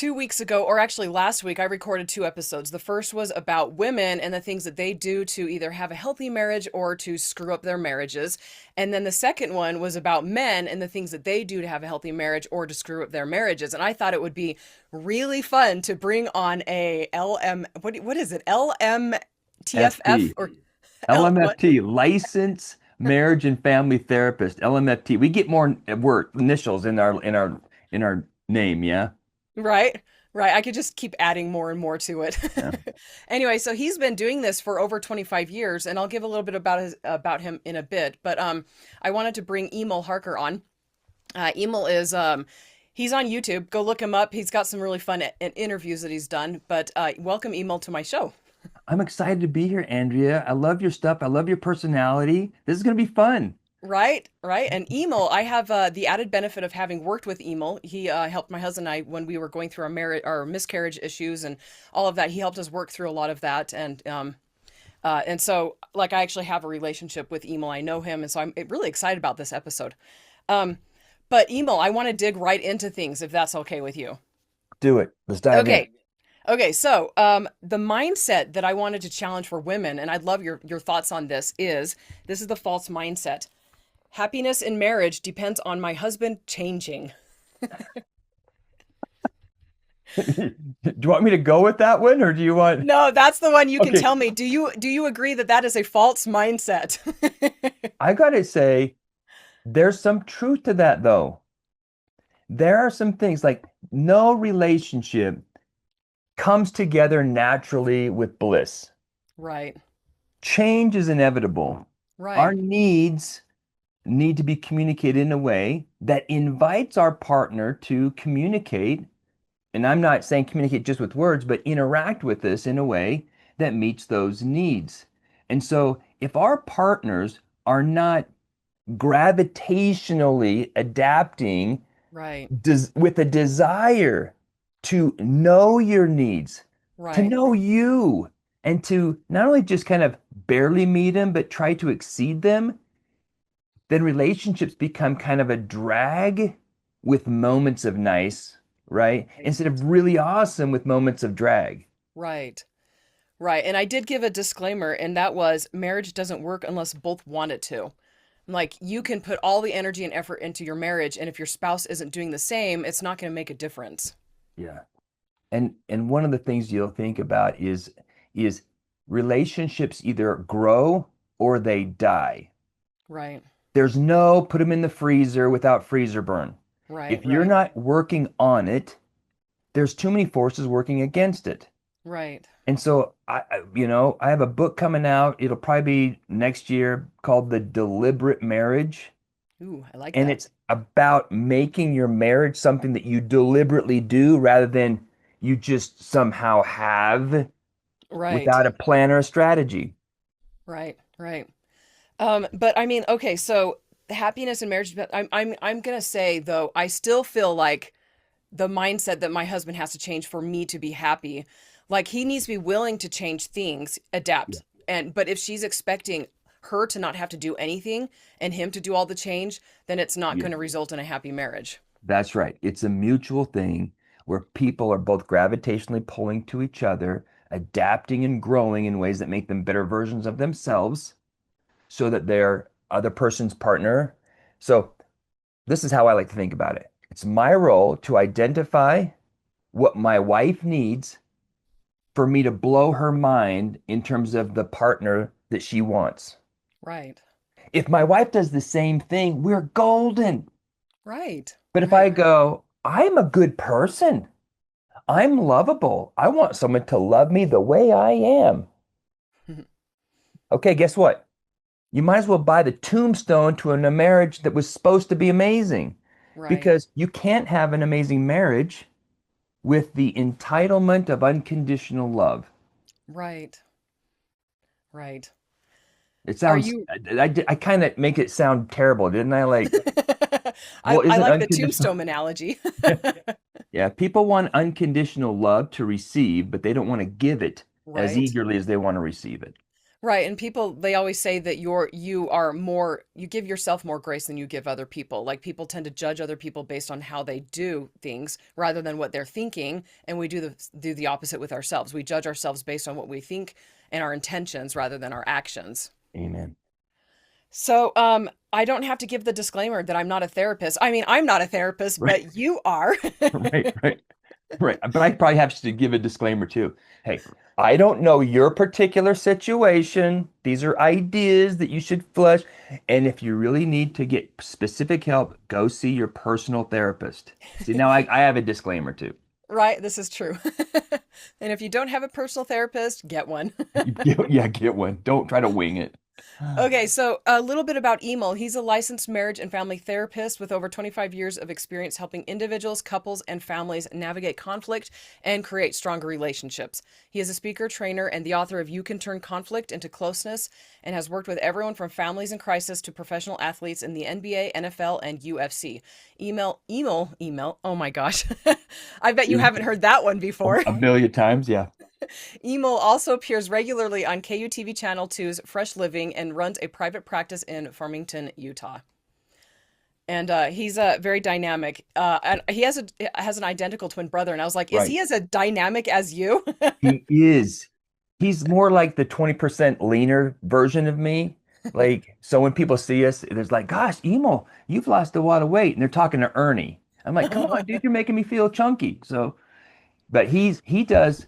2 weeks ago, or actually last week, I recorded two episodes. The first was about women and the things that they do to either have a healthy marriage or to screw up their marriages. And then the second one was about men and the things that they do to have a healthy marriage or to screw up their marriages. And I thought it would be really fun to bring on a what is it? LMTFF FT, or what? LMFT, Licensed Marriage and Family Therapist, LMFT. We get more word initials in our name, yeah. Right. Right. I could just keep adding more and more to it. Yeah. Anyway, so he's been doing this for over 25 years, and I'll give a little bit about him in a bit. But I wanted to bring Emil Harker on. Emil is he's on YouTube. Go look him up. He's got some really fun interviews that he's done. But welcome Emil to my show. I'm excited to be here, Andrea. I love your stuff. I love your personality. This is gonna be fun. Right, right. And Emil, I have the added benefit of having worked with Emil. He helped my husband and I when we were going through our marriage, our miscarriage issues, and all of that. He helped us work through a lot of that, and so like I actually have a relationship with Emil. I know him, and so I'm really excited about this episode. Um, but Emil, I want to dig right into things if that's okay with you. Do it. Let's dive in. Okay. Okay, so the mindset that I wanted to challenge for women, and I'd love your thoughts on this is the false mindset. Happiness in marriage depends on my husband changing. Do you want me to go with that one, or do you want? No, that's the one you can Okay, tell me. Do you agree that that is a false mindset? I gotta say, there's some truth to that, though. There are some things like no relationship comes together naturally with bliss. Right. Change is inevitable. Our Right. needs need to be communicated in a way that invites our partner to communicate. And I'm not saying communicate just with words, but interact with us in a way that meets those needs. And so if our partners are not gravitationally adapting Right. with a desire to know your needs, to Right. know you, and to not only just kind of barely meet them, but try to exceed them, then relationships become kind of a drag with moments of nice, right? Right. Instead of really awesome with moments of drag. Right. Right. And I did give a disclaimer, and that was marriage doesn't work unless both want it to. Like you can put all the energy and effort into your marriage, and if your spouse isn't doing the same, it's not going to make a difference. Yeah. And one of the things you'll think about is relationships either grow or they die. Right. There's no put them in the freezer without freezer burn. Right. If you're Right. not working on it, there's too many forces working against it. Right. And so I have a book coming out. It'll probably be next year called The Deliberate Marriage. Ooh, I like And that. it's about making your marriage something that you deliberately do rather than you just somehow have Right. without a plan or a strategy. Right. Right. But I mean, okay, so happiness in marriage, but I'm gonna say though, I still feel like the mindset that my husband has to change for me to be happy. Like he needs to be willing to change things, Yeah. adapt. And but if she's expecting her to not have to do anything and him to do all the change, then it's not Yeah. going to result in a happy marriage. That's right. It's a mutual thing where people are both gravitationally pulling to each other, adapting and growing in ways that make them better versions of themselves so that they're other person's partner. So this is how I like to think about it. It's my role to identify what my wife needs for me to blow her mind in terms of the partner that she wants. Right. If my wife does the same thing, we're golden. Right. But if Right. I go, I'm a good person, I'm lovable, I want someone to love me the way I am. Okay, guess what? You might as well buy the tombstone to a marriage that was supposed to be amazing Right. because you can't have an amazing marriage with the entitlement of unconditional love. Right. Right. It Are sounds, you I kind of make it sound terrible, didn't I? Like, I well, I isn't like the unconditional? tombstone analogy. Yeah, people want unconditional love to receive, but they don't want to give it as Right. eagerly as they want to receive it. Right. And people, they always say that you are more, you give yourself more grace than you give other people. Like people tend to judge other people based on how they do things rather than what they're thinking. And we do the opposite with ourselves. We judge ourselves based on what we think and our intentions rather than our actions. Amen. So, I don't have to give the disclaimer that I'm not a therapist. I mean, I'm not a therapist, Right, but you are. right, right, right. But I probably have to give a disclaimer too. Hey, I don't know your particular situation. These are ideas that you should flush. And if you really need to get specific help, go see your personal therapist. See, now I have a disclaimer too. Right, this is true. And if you don't have a personal therapist, get one. Yeah, get one. Don't try to wing it. Okay, so a little bit about Emil. He's a licensed marriage and family therapist with over 25 years of experience helping individuals, couples, and families navigate conflict and create stronger relationships. He is a speaker, trainer, and the author of You Can Turn Conflict into Closeness and has worked with everyone from families in crisis to professional athletes in the NBA, NFL, and UFC. Email. Oh my gosh. I bet you haven't heard that one before. A million times, yeah. Emil also appears regularly on KUTV Channel 2's Fresh Living and runs a private practice in Farmington, Utah. And he's very dynamic. And he has an identical twin brother. And I was like, is Right. he as a dynamic as you? He is. He's more like the 20% leaner version of me. Like, so when people see us, there's like, gosh, Emo, you've lost a lot of weight. And they're talking to Ernie. I'm like, come on, dude, you're making me feel chunky. So, but he does,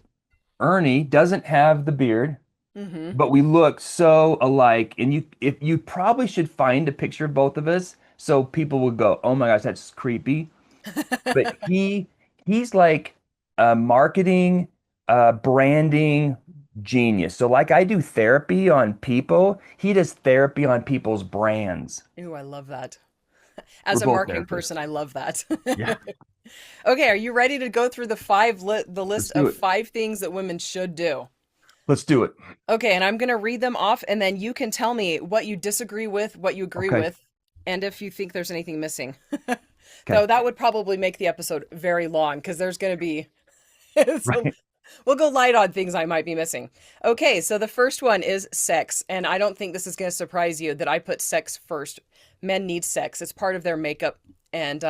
Ernie doesn't have the beard, Hmm. but we look so alike. And if you probably should find a picture of both of us so people will go, oh my gosh, that's creepy. But he's like a marketing, branding genius. So like I do therapy on people, he does therapy on people's brands. Ooh, I love that. We're As a both marketing therapists. person, I love that. Yeah, Okay, are you ready to go through the let's list do of it. 5 things that women should do? Let's do it. Okay, and I'm going to read them off, and then you can tell me what you disagree with, what you agree Okay. with, and if you think there's anything missing. Okay. Though that would probably make the episode very long because there's going to be. So Right. we'll go light on things I might be missing. Okay, so the first one is sex, and I don't think this is going to surprise you that I put sex first. Men need sex; it's part of their makeup, and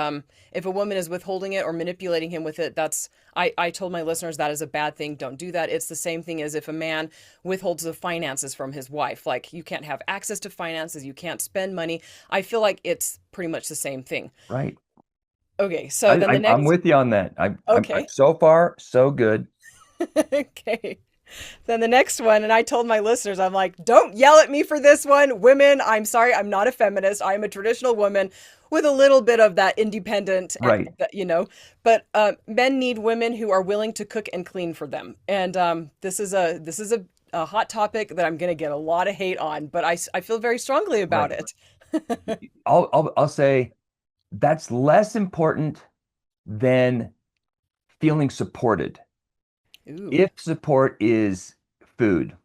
if a woman is withholding it or manipulating him with it, that's I told my listeners that is a bad thing. Don't do that. It's the same thing as if a man withholds the finances from his wife. Like you can't have access to finances, you can't spend money. I feel like it's pretty much the same thing. Right. Okay, so then the I'm next. with you on that. I'm Okay. so far so good. Okay. Then the next one, and I told my listeners, I'm like, don't yell at me for this one. Women, I'm sorry, I'm not a feminist. I'm a traditional woman with a little bit of that independent, Right. but men need women who are willing to cook and clean for them. And this is a hot topic that I'm going to get a lot of hate on, but I feel very strongly about Right. it. I'll say that's less important than feeling supported. Ooh, If support is food,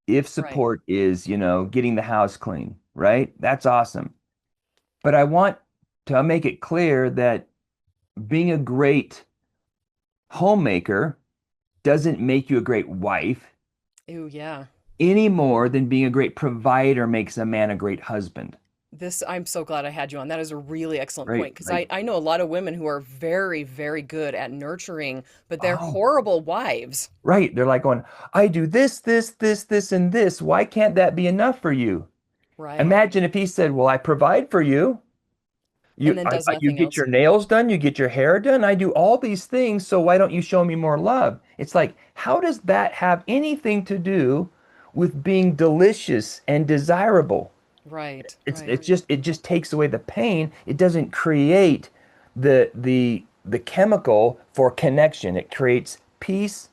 if right. support is, getting the house clean, right? That's awesome. But I want to make it clear that being a great homemaker doesn't make you a great wife Ooh, yeah. any more than being a great provider makes a man a great husband. This, I'm so glad I had you on. That is a really excellent Right, point because right. I know a lot of women who are very, very good at nurturing, but they're Oh, horrible wives. right. They're like going, I do this, and this. Why can't that be enough for you? Right. Imagine if he said, well, I provide for you. And then does You nothing get else. your nails done, you get your hair done. I do all these things, so why don't you show me more love? It's like, how does that have anything to do with being delicious and desirable? Right, It's right, just it just takes away the pain. It doesn't create the chemical for connection. It creates peace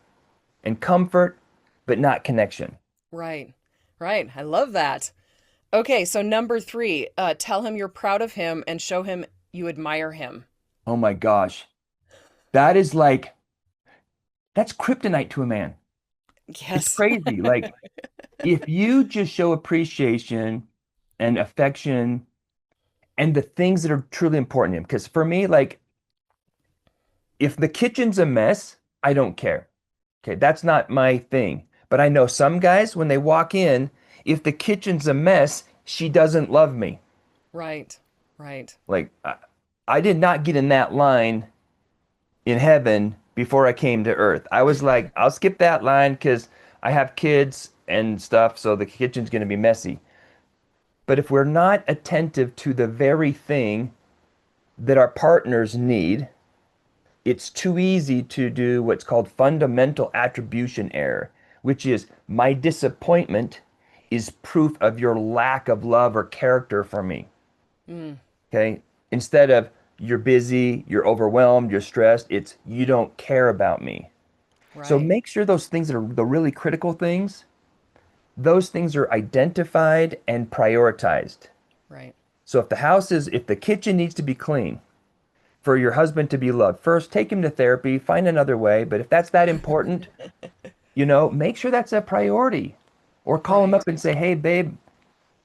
and comfort, but not connection. right, right. I love that. Okay, so number 3, tell him you're proud of him and show him you admire him. Oh my gosh. That is like that's kryptonite to a man. It's Yes. crazy. Like if you just show appreciation and affection and the things that are truly important to him, because for me, like if the kitchen's a mess, I don't care. Okay, that's not my thing. But I know some guys, when they walk in, if the kitchen's a mess, she doesn't love me. Right. Right. Like I did not get in that line in heaven before I came to earth. I was like, I'll skip that line because I have kids and stuff, so the kitchen's going to be messy. But if we're not attentive to the very thing that our partners need, it's too easy to do what's called fundamental attribution error, which is my disappointment is proof of your lack of love or character for me. Mm, Okay. Instead of you're busy, you're overwhelmed, you're stressed, it's you don't care about me. So right. make sure those things that are the really critical things, those things are identified and prioritized. Right. So if the kitchen needs to be clean for your husband to be loved, first take him to therapy, find another way. But if that's that important, make sure that's a priority. Or call him Right. up and say, hey, babe,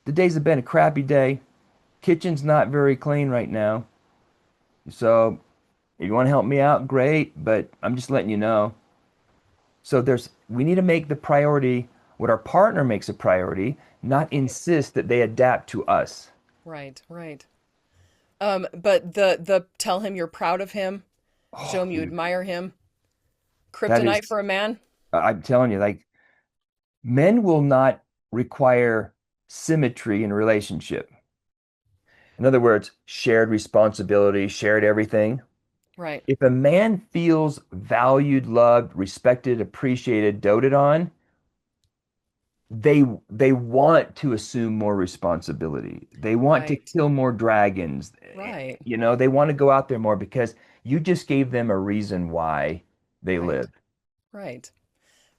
the days have been a crappy day. Kitchen's not very clean right now. So if you want to help me out, great, but I'm just letting you know. So we need to make the priority what our partner makes a priority, not Right. insist that they adapt to us. Right. Right. But the tell him you're proud of him, show Oh, him you dude, admire him. that Kryptonite is, for a man. I'm telling you, like men will not require symmetry in relationship. In other words, shared responsibility, shared everything. Right. If a man feels valued, loved, respected, appreciated, doted on, they want to assume more responsibility. They want to Right. kill more dragons. Right. They want to go out there more because you just gave them a reason why they Right. live. Right.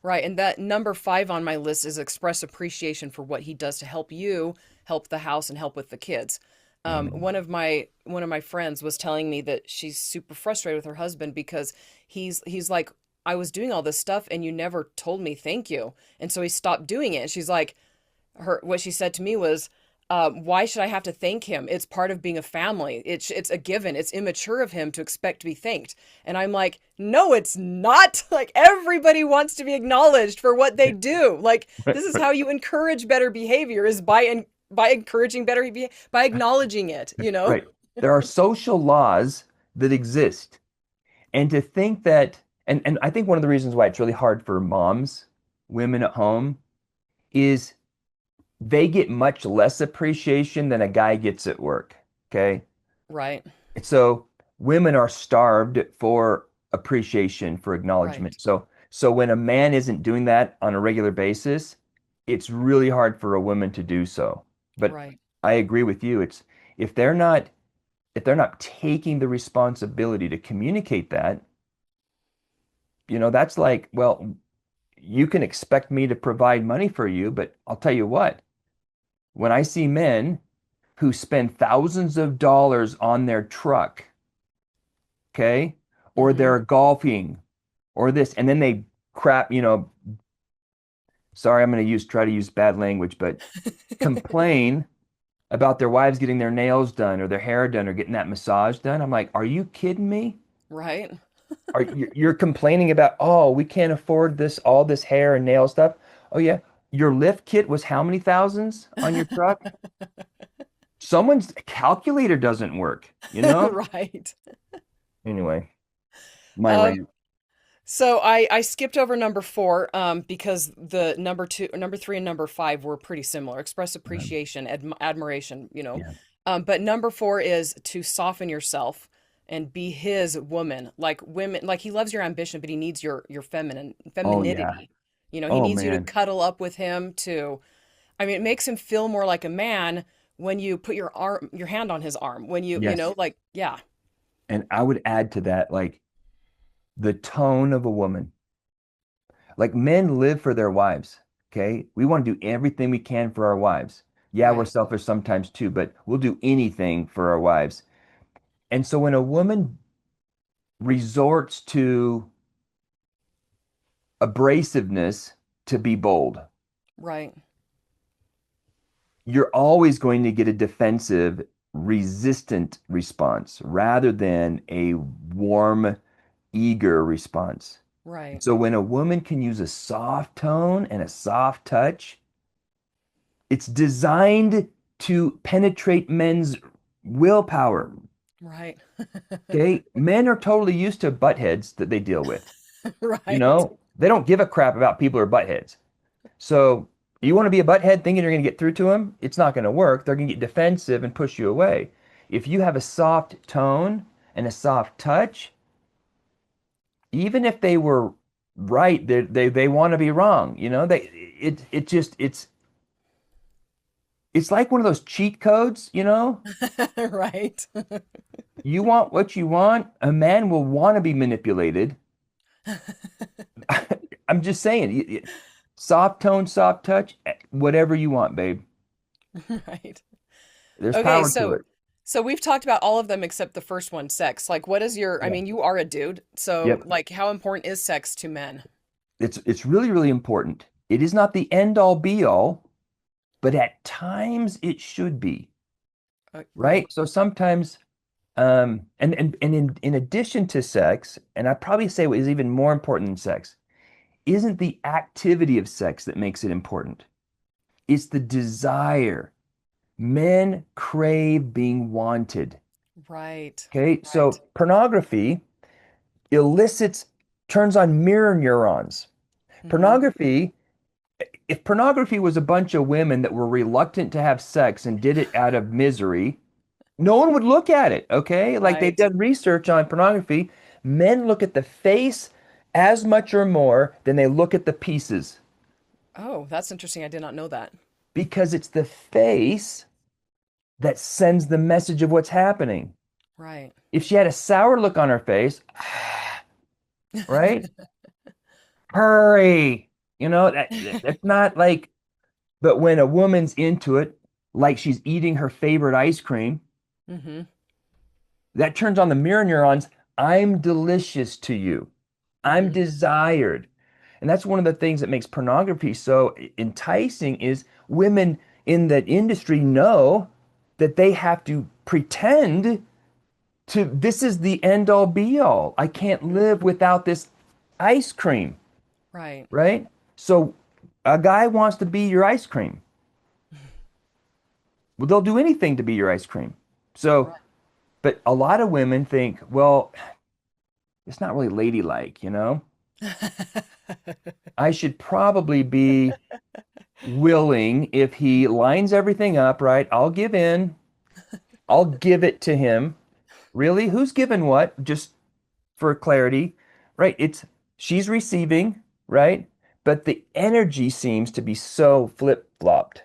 Right. And that number 5 on my list is express appreciation for what he does to help you, help the house, and help with the kids. Mm. One of my friends was telling me that she's super frustrated with her husband because he's like, I was doing all this stuff and you never told me thank you. And so he stopped doing it. And she's like, what she said to me was, why should I have to thank him? It's part of being a family. It's a given. It's immature of him to expect to be thanked. And I'm like, no, it's not. Like everybody wants to be acknowledged for what they do. Like this is how you encourage better behavior is by encouraging better behavior, by acknowledging it, you know? Right. There are social laws that exist. And to think that, and I think one of the reasons why it's really hard for moms, women at home, is they get much less appreciation than a guy gets at work. Okay. Right. So women are starved for appreciation, for Right. acknowledgement. So when a man isn't doing that on a regular basis, it's really hard for a woman to do so. But Right. I agree with you. It's if they're not if they're not taking the responsibility to communicate that, that's like, well, you can expect me to provide money for you, but I'll tell you what, when I see men who spend thousands of dollars on their truck, okay, or Mhm. they're golfing or this, and then they crap, sorry, I'm going to try to use bad language, but complain about their wives getting their nails done or their hair done or getting that massage done. I'm like, are you kidding me? Right. You're complaining about, oh, we can't afford all this hair and nail stuff. Oh yeah, your lift kit was how many thousands on your truck? Someone's calculator doesn't work. Right. Anyway, my Um, rant. So I skipped over number 4 because the number 3 and number 5 were pretty similar. Express appreciation, admiration, Yeah. But number 4 is to soften yourself and be his woman. Like women, like he loves your ambition, but he needs your Oh yeah. femininity. He Oh needs you to man. cuddle up with him to I mean, it makes him feel more like a man when you put your hand on his arm. When Yes. like yeah, And I would add to that, like the tone of a woman. Like men live for their wives. Okay. We want to do everything we can for our wives. Yeah, we're right, selfish sometimes too, but we'll do anything for our wives. And so when a woman resorts to abrasiveness to be bold, right, you're always going to get a defensive, resistant response rather than a warm, eager response. right, So when a woman can use a soft tone and a soft touch, It's designed to penetrate men's willpower. Right. Okay. Men are totally used to butt heads that they deal with. You Right. know, they don't give a crap about people who are butt heads. So you want to be a butthead thinking you're going to get through to them? It's not going to work. They're going to get defensive and push you away. If you have a soft tone and a soft touch, even if they were right, they want to be wrong. You know, it just it's like one of those cheat codes, you know? Right. You want what you want. A man will want to be manipulated. I'm just saying, soft tone, soft touch, whatever you want, babe. Right. There's Okay, power to so it. we've talked about all of them except the first one, sex. Like what is your I Yeah. mean, you are a dude, so Yep. like how important is sex to men? It's really, really important. It is not the end all be all, but at times it should be, Right. right? So sometimes, and in addition to sex, and I probably say what is even more important than sex, isn't the activity of sex that makes it important. It's the desire. Men crave being wanted. Right. Okay, Right. so pornography elicits, turns on mirror neurons. Mm-hmm. Pornography, if pornography was a bunch of women that were reluctant to have sex and did it out of misery, no one would look at it, okay? Like they've Right. done research on pornography. Men look at the face as much or more than they look at the pieces Oh, that's interesting. I did not know that. because it's the face that sends the message of what's happening. Right. If she had a sour look on her face, right? Hurry. You know, that's not like, but when a woman's into it, like she's eating her favorite ice cream, Mm-hmm. that turns on the mirror neurons. I'm delicious to you. I'm Mm-hmm. desired. And that's one of the things that makes pornography so enticing is women in that industry know that they have to pretend to this is the end all be all. I can't live without this ice cream, Right. right? So a guy wants to be your ice cream. Well, they'll do anything to be your ice cream. So, Right. but a lot of women think, well, it's not really ladylike, you know? I should probably be willing if he lines everything up, right? I'll give in. I'll give it to him. Really? Who's given what? Just for clarity, right? It's she's receiving, right? But the energy seems to be so flip-flopped.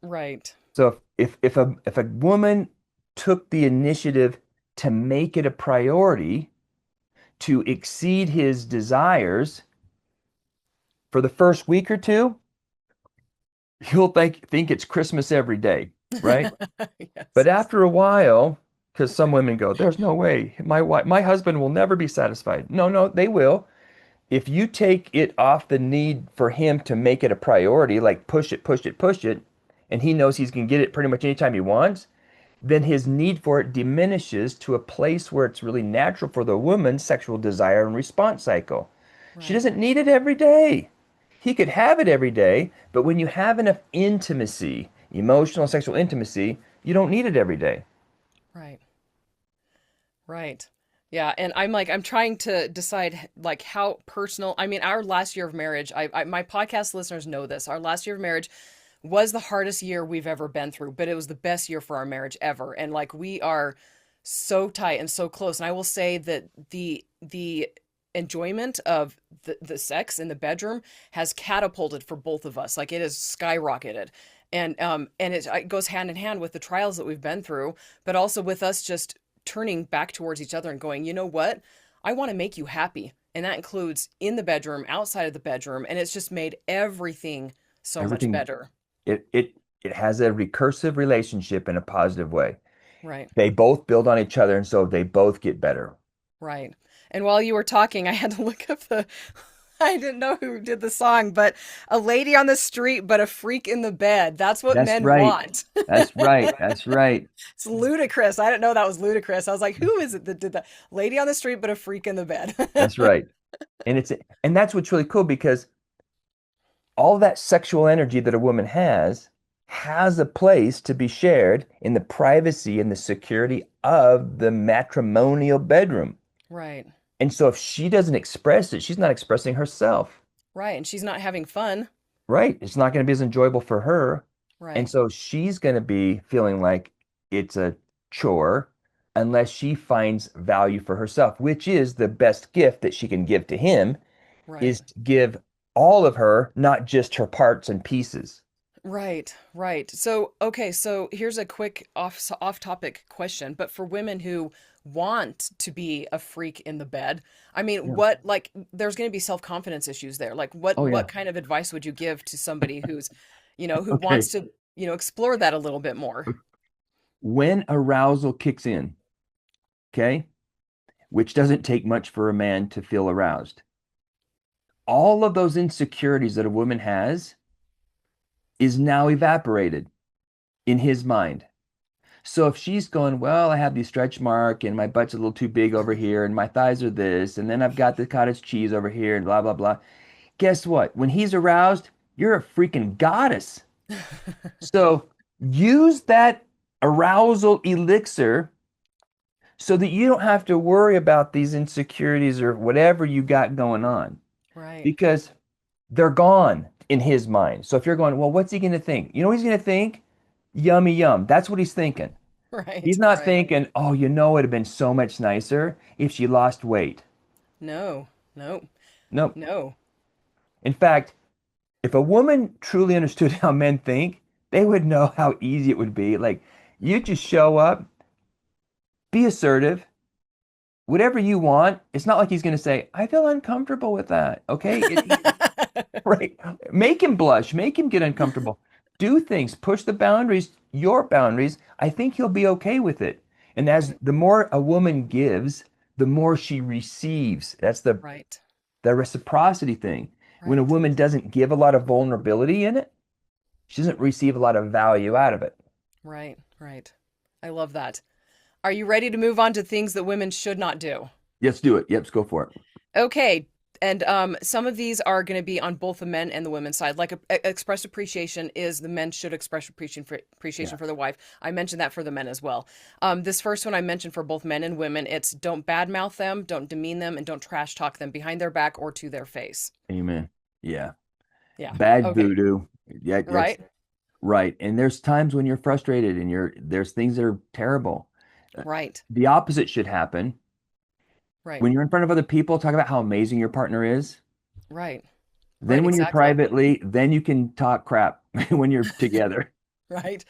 Right. So if a woman took the initiative to make it a priority to exceed his desires for the first week or two, he'll think it's Christmas every day, right? Yes. But after a while, because some women go, there's no way my husband will never be satisfied. No, no, they will. If you take it off the need for him to make it a priority, like push it, push it, push it, and he knows he's going to get it pretty much anytime he wants, then his need for it diminishes to a place where it's really natural for the woman's sexual desire and response cycle. She Right. doesn't need it every day. He could have it every day, but when you have enough intimacy, emotional and sexual intimacy, you don't need it every day. Right. Right. Yeah, and I'm trying to decide like how personal. I mean, our last year of marriage, my podcast listeners know this. Our last year of marriage was the hardest year we've ever been through, but it was the best year for our marriage ever. And like we are so tight and so close. And I will say that the enjoyment of the sex in the bedroom has catapulted for both of us. Like it has skyrocketed. And it goes hand in hand with the trials that we've been through, but also with us just turning back towards each other and going, you know what? I want to make you happy. And that includes in the bedroom, outside of the bedroom. And it's just made everything so much Everything better. it has a recursive relationship in a positive way. Right. They both build on each other, and so they both get better. Right. And while you were talking, I had to look up I didn't know who did the song, but a lady on the street, but a freak in the bed. That's what That's men right. want. That's right. That's right. It's ludicrous. I didn't know that was ludicrous. I was like, who is it that did that? Lady on the street, but a freak in the bed. That's right. And that's what's really cool because all that sexual energy that a woman has has a place to be shared in the privacy and the security of the matrimonial bedroom. Right. And so if she doesn't express it, she's not expressing herself. Right. And she's not having fun. Right. It's not going to be as enjoyable for her. And Right. so she's going to be feeling like it's a chore unless she finds value for herself, which is the best gift that she can give to him, Right. is to give all of her, not just her parts and pieces. Right, right. So, okay, so here's a quick off topic question, but for women who want to be a freak in the bed, I mean, Yeah. what like there's going to be self-confidence issues there. Like Oh, what yeah. kind of advice would you give to somebody who's, who wants Okay. to, explore that a little bit more? When arousal kicks in, okay, which doesn't take much for a man to feel aroused, all of those insecurities that a woman has is now evaporated in his mind. So if she's going, well, I have the stretch mark and my butt's a little too big over here and my thighs are this, and then I've got the cottage cheese over here and blah, blah, blah. Guess what? When he's aroused, you're a freaking goddess. So use that arousal elixir so that you don't have to worry about these insecurities or whatever you got going on Right. because they're gone in his mind. So if you're going, well, what's he going to think? You know what he's going to think? Yummy, yum. That's what he's thinking. Right, He's not right. thinking, oh, it'd have been so much nicer if she lost weight. No, no, Nope. no. In fact, if a woman truly understood how men think, they would know how easy it would be. Like, you just show up, be assertive, whatever you want. It's not like he's going to say, I feel uncomfortable with that. Okay. Right. Make him blush, make him get uncomfortable. Do things, push the boundaries, your boundaries. I think he'll be okay with it. And as Right, the more a woman gives, the more she receives. That's right, the reciprocity thing. When a right, woman doesn't give a lot of vulnerability in it, she doesn't receive a lot of value out of it. right, right. I love that. Are you ready to move on to things that women should not do? Let's do it. Yep, let's go for it. Okay. And some of these are going to be on both the men and the women's side. Like express appreciation is the men should express appreciation Yeah. for the wife. I mentioned that for the men as well. This first one I mentioned for both men and women. It's don't badmouth them, don't demean them, and don't trash talk them behind their back or to their face. Amen. Yeah. Yeah. Bad Okay. voodoo. Yeah, that's Right. right. And there's times when you're frustrated and there's things that are terrible. Uh, Right. The opposite should happen. Right. When you're in front of other people, talk about how amazing your partner is. Right. Then Right. when you're Exactly. privately, then you can talk crap when you're together. Right.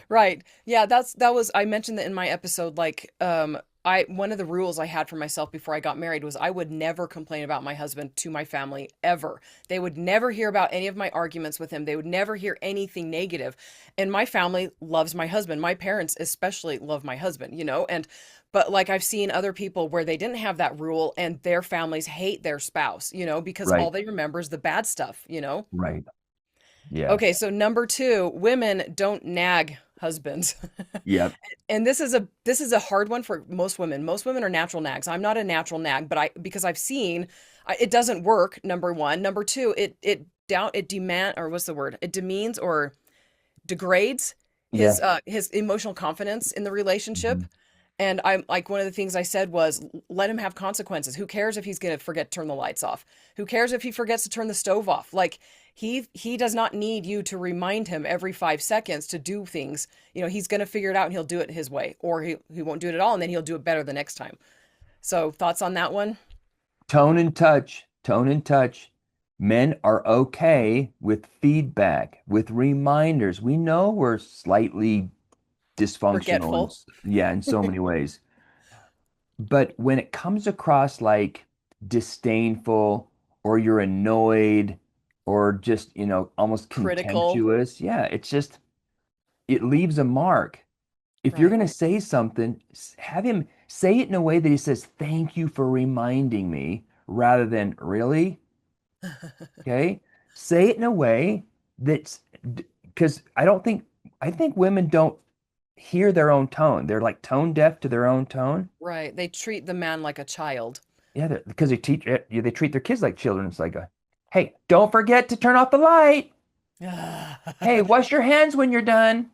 Right. Yeah, that was I mentioned that in my episode like I one of the rules I had for myself before I got married was I would never complain about my husband to my family ever. They would never hear about any of my arguments with him. They would never hear anything negative. And my family loves my husband. My parents especially love my husband. And but like I've seen other people where they didn't have that rule and their families hate their spouse, because all Right. they remember is the bad stuff. Right. Yeah. Okay, so number two, women don't nag husbands. Yep. And this is a hard one for most women. Most women are natural nags. I'm not a natural nag, but because I've seen it doesn't work. Number one, number two, it demand or what's the word? It demeans or degrades his Yeah. uh his emotional confidence in the relationship. Mhm. And I'm like one of the things I said was let him have consequences. Who cares if he's going to forget to turn the lights off? Who cares if he forgets to turn the stove off? Like he does not need you to remind him every 5 seconds to do things. He's going to figure it out and he'll do it his way or he won't do it at all and then he'll do it better the next time. So, thoughts on that one? Tone and touch. Tone and touch. Men are okay with feedback, with reminders. We know we're slightly dysfunctional and Forgetful. yeah, in so many ways. But when it comes across like disdainful or you're annoyed or just, almost Critical. contemptuous, yeah, it leaves a mark. If you're Right. going to say something, have him say it in a way that he says, "Thank you for reminding me," rather than "Really?" Okay? Say it in a way that's because I think women don't hear their own tone. They're like tone deaf to their own tone. Right. They treat the man like a child. Yeah, because they treat their kids like children. It's like hey, don't forget to turn off the light. Hey, wash your hands when you're done.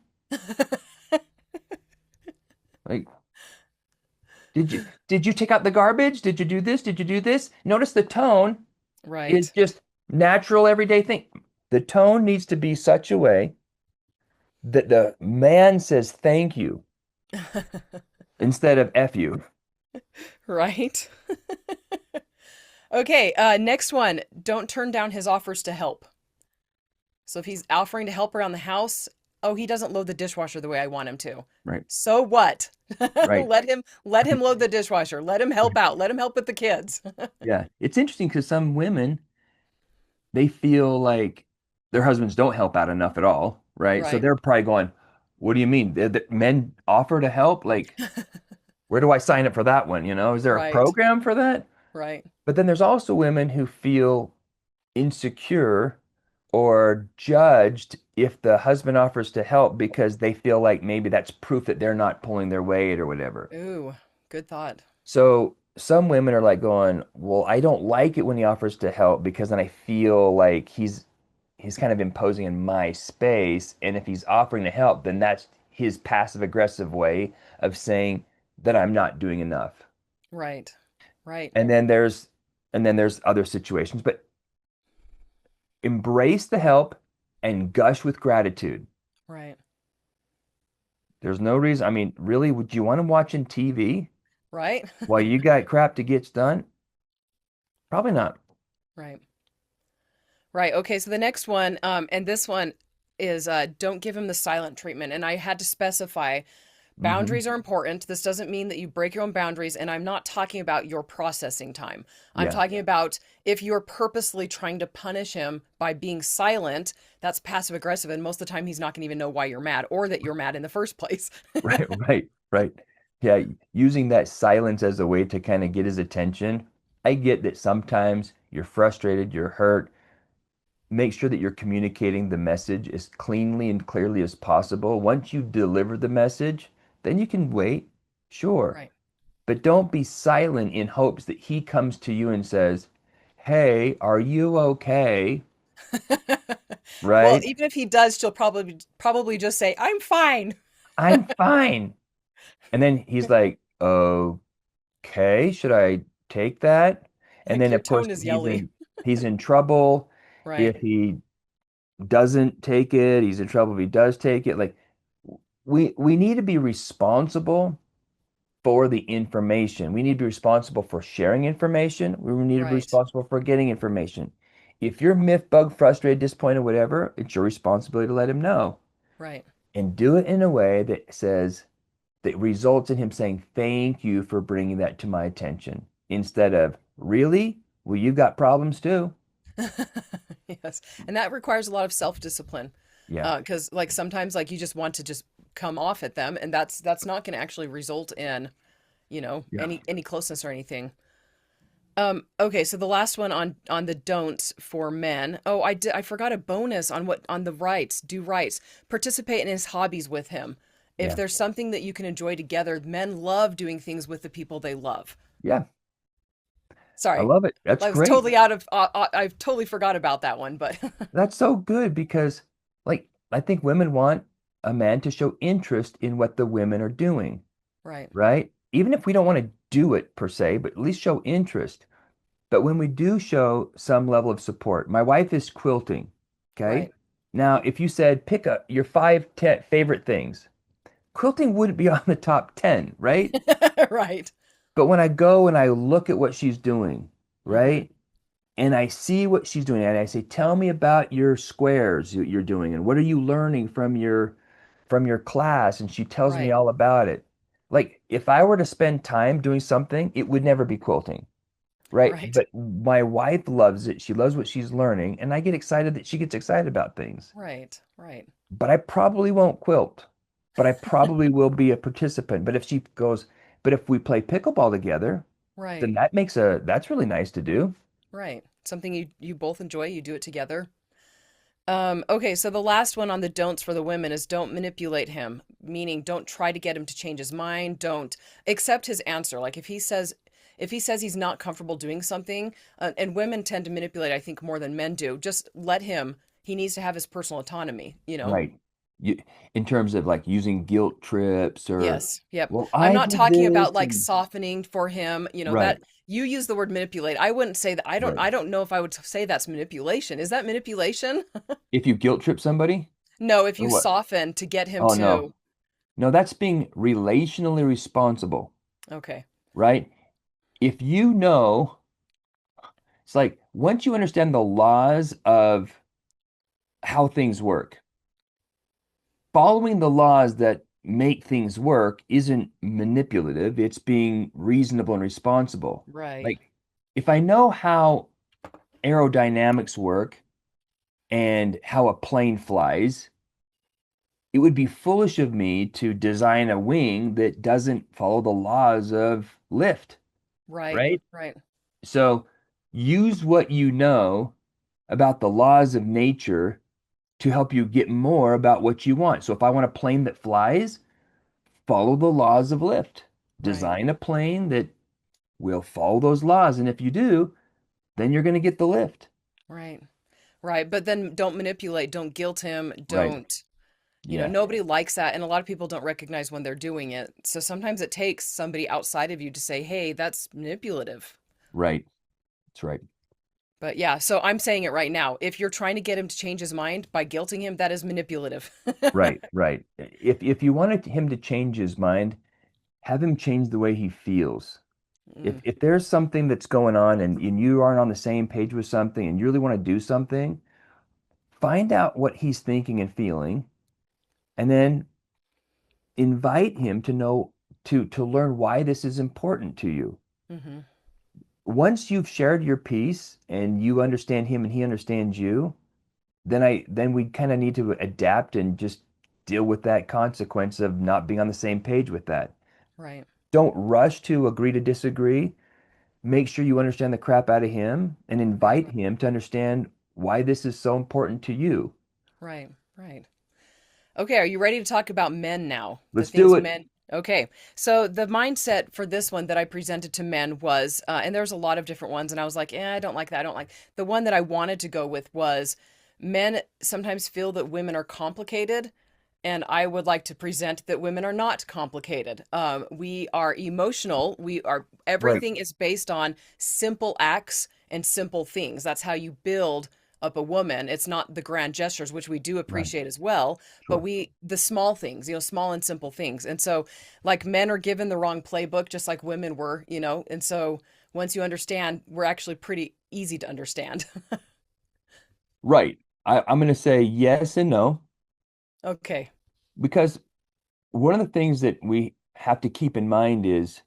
Like, did you take out the garbage? Did you do this? Did you do this? Notice the tone is Right. just natural everyday thing. The tone needs to be such a way that the man says thank you instead of F you. Right. Okay, next one. Don't turn down his offers to help. So if he's offering to help around the house, oh, he doesn't load the dishwasher the way I want him to. Right, So what? right. Let him load the dishwasher. Let him help out. Let him help with the kids. Yeah. It's interesting because some women, they feel like their husbands don't help out enough at all, right? So Right. they're probably going, what do you mean? The men offer to help? Like, where do I sign up for that one? Is there a Right. program for that? Right. But then there's also women who feel insecure or judged if the husband offers to help because they feel like maybe that's proof that they're not pulling their weight or whatever. Ooh, good thought. So some women are like going, well, I don't like it when he offers to help because then I feel like he's kind of imposing in my space. And if he's offering to help, then that's his passive aggressive way of saying that I'm not doing enough. Right. Right. And then there's other situations, but embrace the help and gush with gratitude. Right. There's no reason. I mean, really, would you want him watching TV Right. while you got crap to get done? Probably not. Right. Right. Okay. So the next one, and this one is don't give him the silent treatment. And I had to specify Hmm. boundaries are important. This doesn't mean that you break your own boundaries. And I'm not talking about your processing time. I'm Yeah. talking about if you're purposely trying to punish him by being silent, that's passive aggressive. And most of the time, he's not going to even know why you're mad or that you're mad in the first place. Right, right, right. Yeah, using that silence as a way to kind of get his attention. I get that sometimes you're frustrated, you're hurt. Make sure that you're communicating the message as cleanly and clearly as possible. Once you deliver the message, then you can wait, sure. Right. But don't be silent in hopes that he comes to you and says, "Hey, are you okay?" Well, Right? even if he does, she'll probably just say, "I'm fine." I'm fine. And then he's like, "Okay, should I take that?" And Like then your of course tone is yelly. he's in trouble Right. if he doesn't take it. He's in trouble if he does take it. Like we need to be responsible for the information. We need to be responsible for sharing information. We need to be Right. responsible for getting information. If you're myth bug, frustrated, disappointed, whatever, it's your responsibility to let him know Right. and do it in a way that results in him saying, "Thank you for bringing that to my attention," instead of, "Really? Well, you've got problems too." Yes. And that requires a lot of self-discipline. Yeah. Because like sometimes like you just want to just come off at them and that's not going to actually result in, Yeah. any closeness or anything. Okay, so the last one on the don'ts for men. Oh, I forgot a bonus on the rights. Do rights. Participate in his hobbies with him. If Yeah. there's something that you can enjoy together, men love doing things with the people they love. Yeah. I Sorry. love it. That's I was great. totally out of I totally forgot about that one, but That's so good because, like, I think women want a man to show interest in what the women are doing, right. right? Even if we don't want to do it per se, but at least show interest. But when we do show some level of support, my wife is quilting. Okay. Right. Now, if you said pick up your five, 10 favorite things, quilting wouldn't be on the top 10, right? Right. But when I go and I look at what she's doing, Mhm. right? And I see what she's doing, and I say, "Tell me about your squares you're doing, and what are you learning from your class?" And she tells me Right. all about it. Like if I were to spend time doing something, it would never be quilting, right? Right. But my wife loves it. She loves what she's learning, and I get excited that she gets excited about things. Right. Right. But I probably won't quilt, but I probably will be a participant. But if she goes, but if we play pickleball together, then Right. that's really nice to do. Right. Something you both enjoy, you do it together. Okay, so the last one on the don'ts for the women is don't manipulate him, meaning don't try to get him to change his mind, don't accept his answer. Like if he says he's not comfortable doing something, and women tend to manipulate, I think, more than men do. Just let him. he needs to have his personal autonomy, you know? Right. You, in terms of like using guilt trips or, Yes. Yep. well, I'm I not did talking about this like and softening for him, right, that you use the word manipulate. I wouldn't say that. right. I don't know if I would say that's manipulation. Is that manipulation? If you guilt trip somebody No, if or you what? soften to get him Oh no. to, No, that's being relationally responsible, okay. right? If you know, it's like once you understand the laws of how things work, following the laws that make things work isn't manipulative, it's being reasonable and responsible. Right. Like if I know how aerodynamics work and how a plane flies, it would be foolish of me to design a wing that doesn't follow the laws of lift, Right. right? Right. So use what you know about the laws of nature to help you get more about what you want. So if I want a plane that flies, follow the laws of lift. Right. Design a plane that will follow those laws. And if you do, then you're going to get the lift. Right. Right. But then don't manipulate, don't guilt him, Right. don't, Yeah. nobody likes that. And a lot of people don't recognize when they're doing it. So sometimes it takes somebody outside of you to say, hey, that's manipulative. Right. That's right. But yeah, so I'm saying it right now. If you're trying to get him to change his mind by guilting him, that is manipulative. Right. Right. If you wanted him to change his mind, have him change the way he feels. Mm, If there's something that's going on and you aren't on the same page with something and you really want to do something, find out what he's thinking and feeling, and then invite him to know to learn why this is important to you. hmm. Once you've shared your piece and you understand him and he understands you, then we kind of need to adapt and just deal with that consequence of not being on the same page with that. Right. Don't rush to agree to disagree. Make sure you understand the crap out of him and Right. invite him to understand why this is so important to you. Right. Right. Okay, are you ready to talk about men now? The Let's do things it. men. Okay, so the mindset for this one that I presented to men was, and there's a lot of different ones, and I was like, I don't like that. I don't like the one that I wanted to go with was men sometimes feel that women are complicated, and I would like to present that women are not complicated. We are emotional. We are, Right, everything is based on simple acts and simple things. That's how you build up a woman. It's not the grand gestures, which we do right, appreciate as well, but sure. the small things, small and simple things. And so, like, men are given the wrong playbook, just like women were, and so once you understand, we're actually pretty easy to understand. Right. I'm going to say yes and no Okay. because one of the things that we have to keep in mind is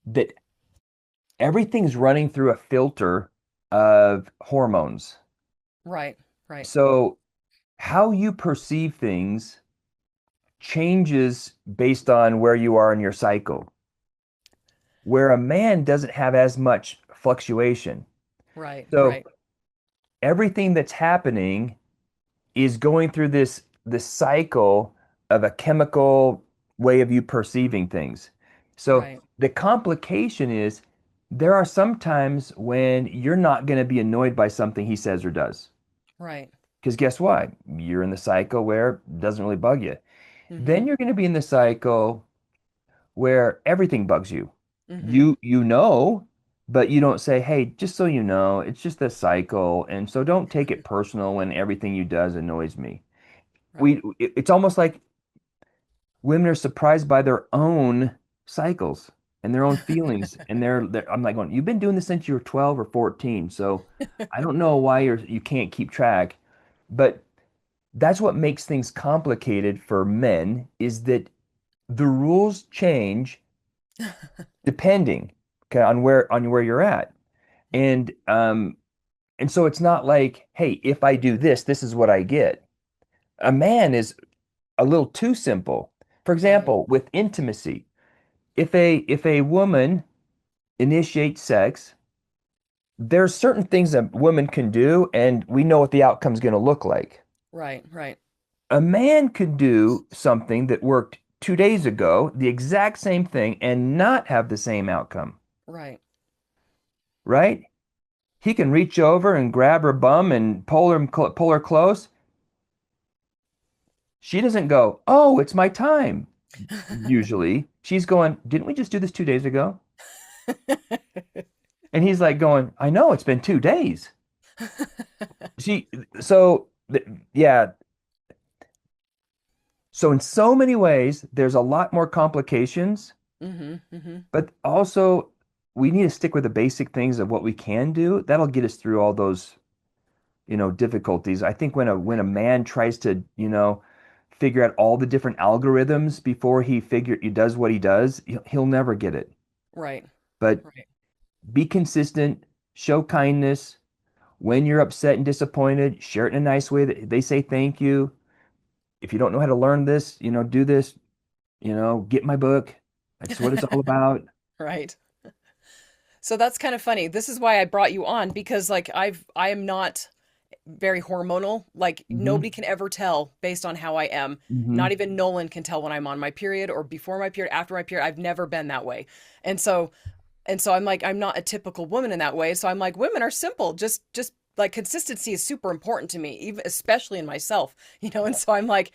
that everything's running through a filter of hormones. Right. Right. So how you perceive things changes based on where you are in your cycle, where a man doesn't have as much fluctuation. Right. So Right. everything that's happening is going through this cycle of a chemical way of you perceiving things. So Right. the complication is there are some times when you're not going to be annoyed by something he says or does. Right. Because guess what? You're in the cycle where it doesn't really bug you. Mm-hmm. Then you're going to be in the cycle where everything bugs you. Mm-hmm. You know, but you don't say, "Hey, just so you know, it's just a cycle." And so don't take it personal when everything you does annoys me. Right. It's almost like women are surprised by their own cycles and their own feelings and I'm like going, you've been doing this since you were 12 or 14, so I don't know why you can't keep track. But that's what makes things complicated for men is that the rules change depending, okay, on where you're at. And so it's not like, hey, if I do this, this is what I get. A man is a little too simple. For Right. example, with intimacy, if a woman initiates sex, there's certain things a woman can do, and we know what the outcome's going to look like. Right. Right. A man could do something that worked 2 days ago, the exact same thing, and not have the same outcome, Right. right? He can reach over and grab her bum and pull her close. She doesn't go, "Oh, it's my time." Usually, she's going, "Didn't we just do this 2 days ago?" And he's like going, "I know it's been 2 days." She, so yeah. So in so many ways, there's a lot more complications, Hmm. Hmm. but also we need to stick with the basic things of what we can do. That'll get us through all those, difficulties. I think when a Right. man tries to, figure out all the different algorithms before he does what he does, he'll never get it. Right. But Right. be consistent, show kindness. When you're upset and disappointed, share it in a nice way that they say thank you. If you don't know how to learn this, do this, get my book. That's what it's all about. Right. So that's kind of funny. This is why I brought you on because like I am not very hormonal. Like Hmm. nobody can ever tell based on how I am. Hmm. Not even Nolan can tell when I'm on my period or before my period, after my period. I've never been that way. And so I'm like I'm not a typical woman in that way. So I'm like women are simple. Just like consistency is super important to me, even especially in myself, And so I'm like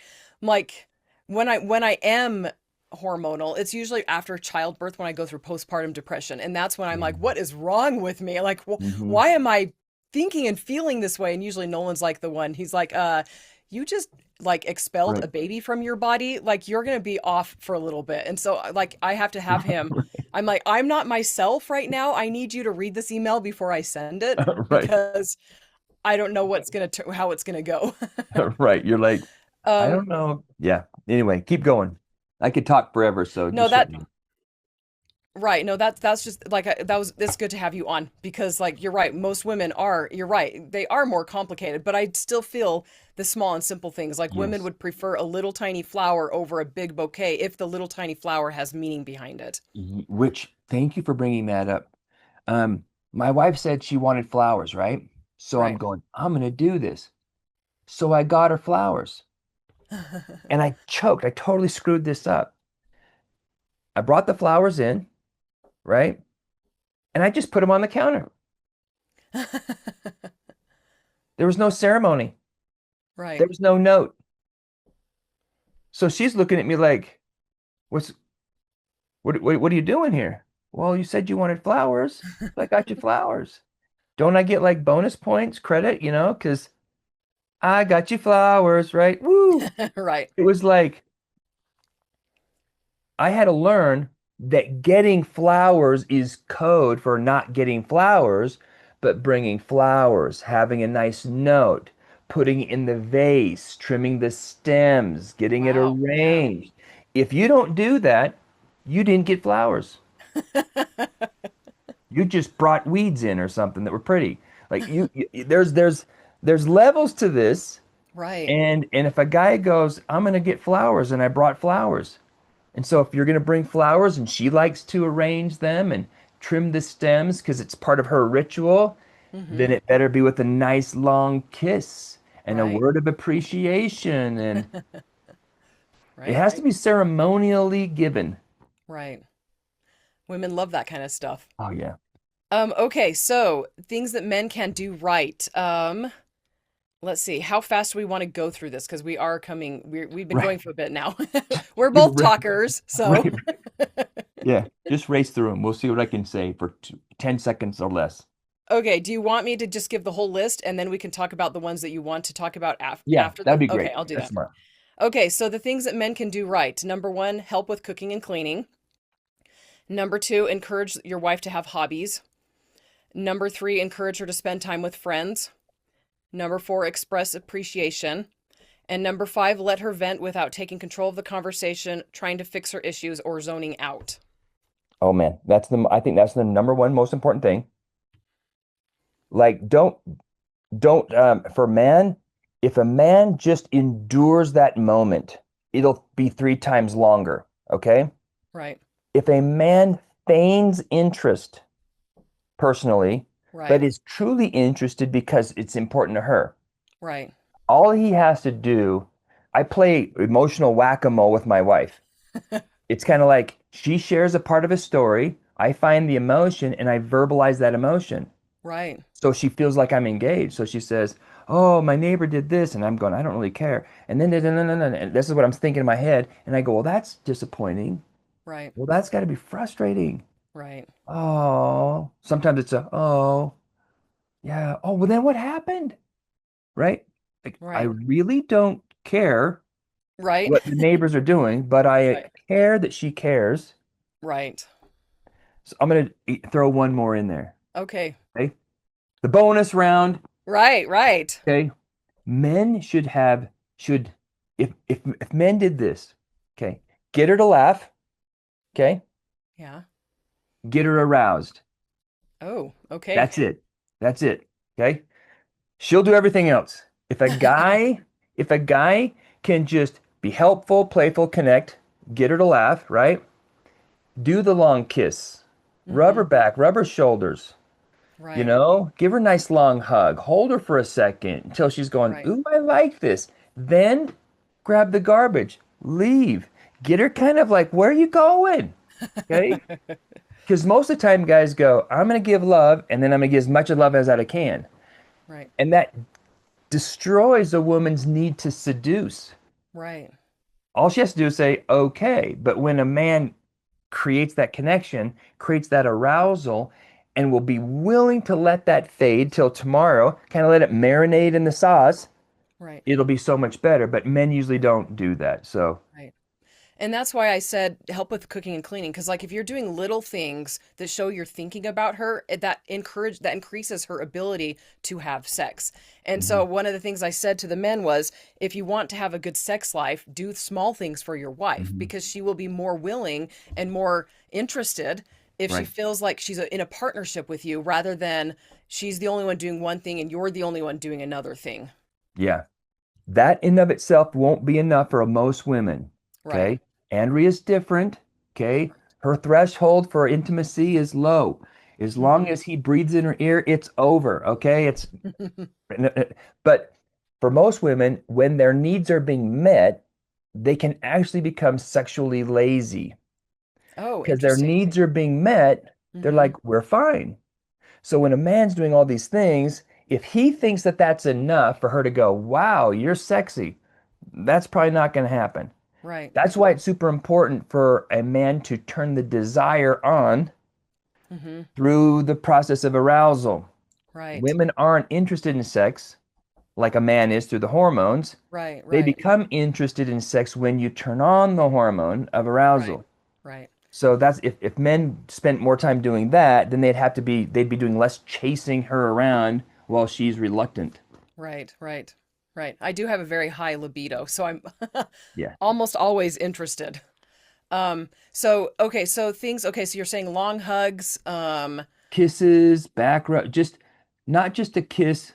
when I am hormonal, it's usually after childbirth when I go through postpartum depression, and that's when I'm Yeah. like, what is wrong with me? Like, Hmm. why am I thinking and feeling this way? And usually Nolan's like the one. He's like, you just like expelled Right. a baby from your body. Like you're gonna be off for a little bit. And so like I have to have him. I'm like, I'm not myself right now. I need you to read this email before I send it Right. because I don't know how it's gonna go. Right. You're like, I um, don't know. Yeah. Anyway, keep going. I could talk forever, so no, just shut that me. right. No, that's just like that was it's good to have you on because like you're right. Most women are, you're right. They are more complicated, but I still feel the small and simple things. Like women Yes. would prefer a little tiny flower over a big bouquet if the little tiny flower has meaning behind it. Which, thank you for bringing that up. My wife said she wanted flowers, right? So I'm Right. going, I'm going to do this. So I got her flowers and I choked. I totally screwed this up. I brought the flowers in, right? And I just put them on the counter. There was no ceremony. Right. There was no note. So she's looking at me like, what's what are you doing here? Well, you said you wanted flowers. So I got you flowers. Don't I get like bonus points, credit, because I got you flowers, right? Woo. Right. It was like I had to learn that getting flowers is code for not getting flowers, but bringing flowers, having a nice note, putting it in the vase, trimming the stems, getting it Wow. Yeah. arranged. If you don't do that, you didn't get flowers. You just brought weeds in or something that were pretty. Like there's levels to this, Right. and if a guy goes, "I'm gonna get flowers," and I brought flowers. And so if you're going to bring flowers and she likes to arrange them and trim the stems because it's part of her ritual, then Mm-hmm. it better be with a nice long kiss and a Right. word of appreciation. And it Right. has to be ceremonially given. Right. Women love that kind of stuff. Oh, yeah. Okay, so things that men can do right. Let's see. How fast do we want to go through this? Because we've been Right. going for a bit now. We're Just both talkers, so right. Yeah. Just race through them. We'll see what I can say for 10 seconds or less. okay. Do you want me to just give the whole list and then we can talk about the ones that you want to talk about Yeah, after that'd the? be Okay, great. I'll do That's that. smart. Okay, so the things that men can do right. Number one, help with cooking and cleaning. Number two, encourage your wife to have hobbies. Number three, encourage her to spend time with friends. Number four, express appreciation. And number five, let her vent without taking control of the conversation, trying to fix her issues, or zoning out. Oh, man. I think that's the number one most important thing. Like, don't for man, if a man just endures that moment, it'll be 3 times longer. Okay. Right, If a man feigns interest personally, but right, is truly interested because it's important to her, right. all he has to do, I play emotional whack-a-mole with my wife. It's kind of like she shares a part of a story, I find the emotion and I verbalize that emotion. Right. So she feels like I'm engaged. So she says, "Oh, my neighbor did this," and I'm going, "I don't really care." And then and this is what I'm thinking in my head, and I go, "Well, that's disappointing. Right. Well, that's got to be frustrating." Right. Oh, sometimes it's a, "Oh, yeah. Oh, well, then what happened?" Right? Like, I Right. really don't care Right. what the neighbors are doing, but I Right. care that she cares. Right. So I'm gonna throw one more in there. Okay. Okay. The bonus round. Right. Right. Okay. Men should if men did this, okay, get her to laugh, okay, Yeah. get her aroused. Oh, okay. That's it. That's it. Okay. She'll do everything else. If a guy can just be helpful, playful, connect, get her to laugh, right? Do the long kiss, rub Mm-hmm. her back, rub her shoulders, Right. give her a nice long hug, hold her for a second until she's going, Right. "Ooh, I like this." Then grab the garbage, leave, get her kind of like, "Where are you going?" Okay? Because most of the time, guys go, "I'm going to give love, and then I'm going to give as much of love as I can." Right. And that destroys a woman's need to seduce. Right. All she has to do is say, "Okay." But when a man creates that connection, creates that arousal, and will be willing to let that fade till tomorrow, kind of let it marinate in the sauce, Right. it'll be so much better. But men usually don't do that. So, Right. And that's why I said help with cooking and cleaning. Because like if you're doing little things that show you're thinking about her, that increases her ability to have sex. And so mhm, one of the things I said to the men was, if you want to have a good sex life, do small things for your wife mhm, because she will be more willing and more interested if she right. feels like she's in a partnership with you rather than she's the only one doing one thing and you're the only one doing another thing. Yeah. That in of itself won't be enough for most women. Right. Okay. Andrea's different. Okay. Her threshold for intimacy is low. As long Hmm. as he breathes in her ear, it's over. Okay. But for most women, when their needs are being met, they can actually become sexually lazy Oh, because their interesting. needs are being met. They're Hmm. like, we're fine. So when a man's doing all these things, if he thinks that that's enough for her to go, wow, you're sexy, that's probably not going to happen. Right. That's why it's super important for a man to turn the desire on Hmm. through the process of arousal. Right. Women aren't interested in sex like a man is through the hormones. Right. They Right. become interested in sex when you turn on the hormone of Right. arousal. Right. So that's if men spent more time doing that, then they'd be doing less chasing her around while she's reluctant. Right. Right. Right. I do have a very high libido, so I'm Yeah. almost always interested. So okay, so things okay, so you're saying long hugs, Kisses, back rub, just not just a kiss,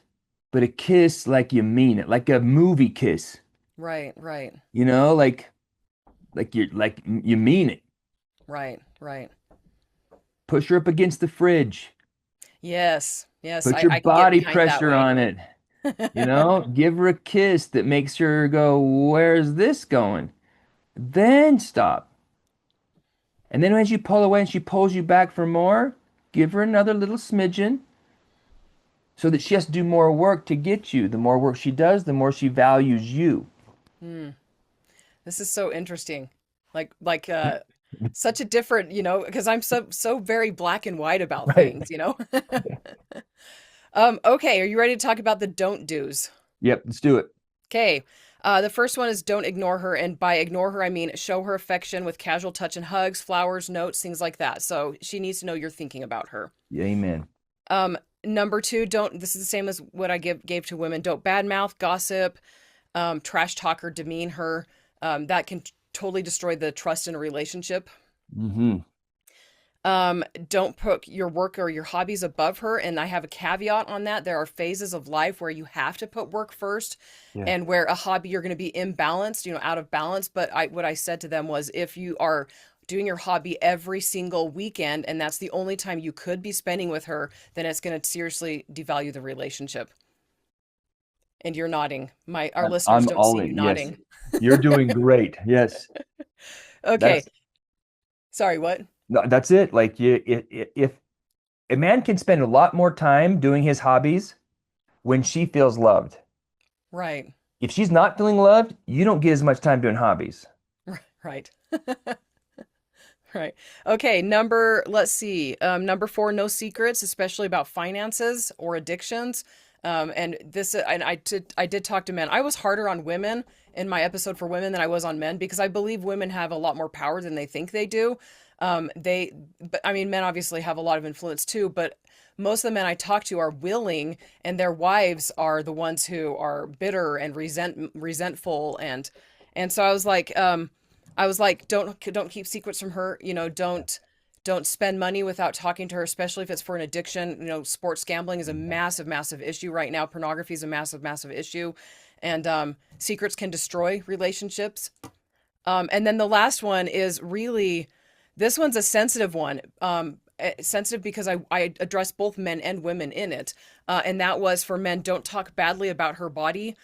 but a kiss like you mean it, like a movie kiss. right, right, You know, like you mean it. right, right. Push her up against the fridge. Yes. Yes, Put your I can get body behind that pressure way. on it. Give her a kiss that makes her go, "Where's this going?" Then stop. And then when she pull away and she pulls you back for more, give her another little smidgen so that she has to do more work to get you. The more work she does, the more she values you. Hmm. This is so interesting. Like such a different, because I'm so very black and white about Right. things. Okay, are you ready to talk about the don't do's? Yep, let's do it. Okay. The first one is don't ignore her. And by ignore her, I mean show her affection with casual touch and hugs, flowers, notes, things like that. So she needs to know you're thinking about her. Amen. Um, Number two, this is the same as what I gave to women. Don't badmouth, gossip, trash talk, or demean her. That can totally destroy the trust in a relationship. Hmm. Don't put your work or your hobbies above her. And I have a caveat on that. There are phases of life where you have to put work first Yeah. and where a hobby you're going to be imbalanced, out of balance. But what I said to them was if you are doing your hobby every single weekend and that's the only time you could be spending with her, then it's going to seriously devalue the relationship. And you're nodding. Our listeners I'm don't see all you in. Yes. nodding. You're doing great. Yes. Okay. That's Sorry, what? no, that's it. Like you if A man can spend a lot more time doing his hobbies when she feels loved. Right. If she's not feeling loved, you don't get as much time doing hobbies. Right. Right. Okay. Let's see. Number four, no secrets, especially about finances or addictions. I did talk to men. I was harder on women in my episode for women than I was on men because I believe women have a lot more power than they think they do. But I mean, men obviously have a lot of influence too, but most of the men I talk to are willing, and their wives are the ones who are bitter and resentful, and so I was like, don't keep secrets from her. You know, don't spend money without talking to her, especially if it's for an addiction. You know, sports gambling is a massive, massive issue right now. Pornography is a massive, massive issue, and secrets can destroy relationships. And then the last one is really, this one's a sensitive one. Sensitive because I address both men and women in it. And that was for men, don't talk badly about her body.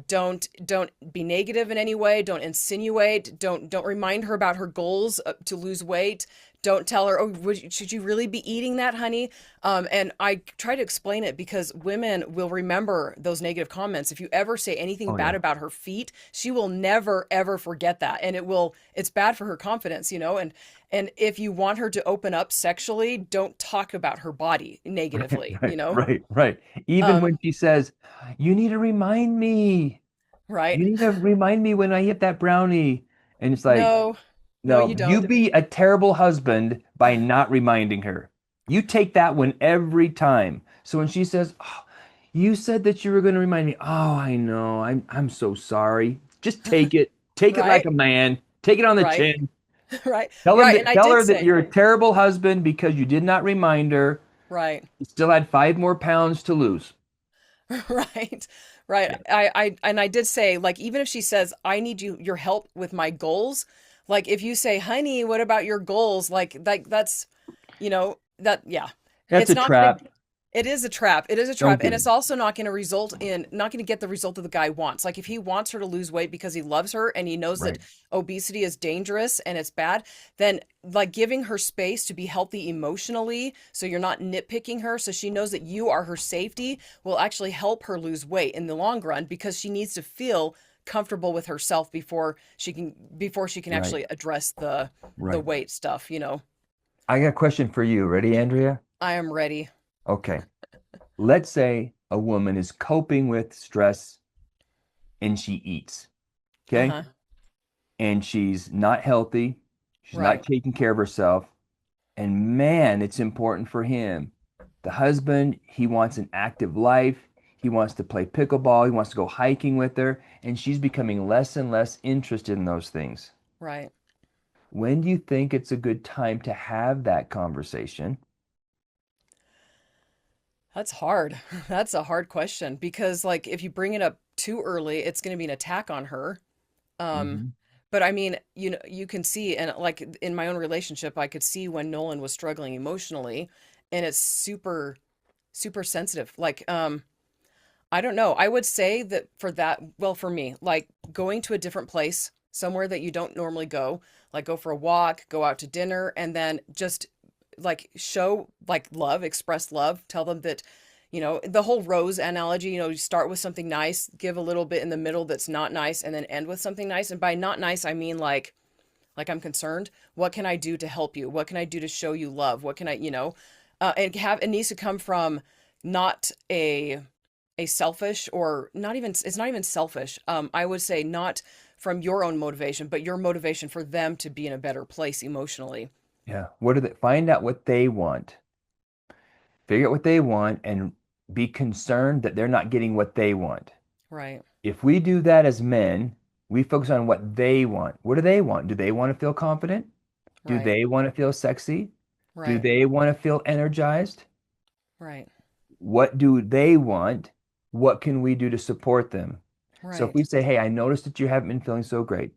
Don't be negative in any way. Don't insinuate. Don't remind her about her goals to lose weight. Don't tell her, oh, should you really be eating that, honey? And I try to explain it because women will remember those negative comments. If you ever say anything Oh bad yeah. about her feet, she will never ever forget that, and it's bad for her confidence, you know. And if you want her to open up sexually, don't talk about her body Right, negatively, you right, know. right, right. Even Um, when she says, "You need to remind me. right? You need to remind me when I hit that brownie." And it's like, No, no, no, you you don't. be a terrible husband by not reminding her. You take that one every time. So when she says, "Oh, you said that you were going to remind me." Oh, I know. I'm so sorry. Just take it. Take it like Right, a man. Take it on the right, chin. right. Tell Yeah, him and that I tell did her that say, you're a terrible husband because you did not remind her. right. You still had 5 more pounds to lose. Right. Right. Yeah. I did say, like, even if she says, I need your help with my goals, like if you say, honey, what about your goals? Like that's, you know, that yeah. That's It's a not gonna trap. it is a trap. It is a Don't trap. get And it. it's also not gonna get the result that the guy wants. Like if he wants her to lose weight because he loves her and he knows that Right. obesity is dangerous and it's bad, then like giving her space to be healthy emotionally, so you're not nitpicking her, so she knows that you are her safety, will actually help her lose weight in the long run because she needs to feel comfortable with herself before she can Right. actually address the Right. weight stuff, you know. I got a question for you. Ready, Andrea? I am ready. Okay. Let's say a woman is coping with stress and she eats. Okay. Uh-huh. And she's not healthy. She's not Right. taking care of herself. And man, it's important for him. The husband, he wants an active life. He wants to play pickleball. He wants to go hiking with her. And she's becoming less and less interested in those things. Right. When do you think it's a good time to have that conversation? That's hard. That's a hard question because like if you bring it up too early, it's going to be an attack on her. Um, Hmm. but I mean, you know, you can see, and like in my own relationship, I could see when Nolan was struggling emotionally, and it's super, super sensitive. Like, I don't know. I would say that for that, well, for me, like going to a different place, somewhere that you don't normally go, like go for a walk, go out to dinner, and then just like show like love, express love, tell them that, you know, the whole rose analogy, you know, you start with something nice, give a little bit in the middle that's not nice, and then end with something nice. And by not nice, I mean like I'm concerned. What can I do to help you? What can I do to show you love? What can I, you know, and have it needs to come from not a selfish or not even it's not even selfish. I would say not from your own motivation, but your motivation for them to be in a better place emotionally. Yeah. What are they? Find out what they want. Figure out what they want and be concerned that they're not getting what they want. Right. If we do that as men, we focus on what they want. What do they want? Do they want to feel confident? Do Right. they want to feel sexy? Do Right. they want to feel energized? Right. What do they want? What can we do to support them? So if we Right. say, hey, I noticed that you haven't been feeling so great.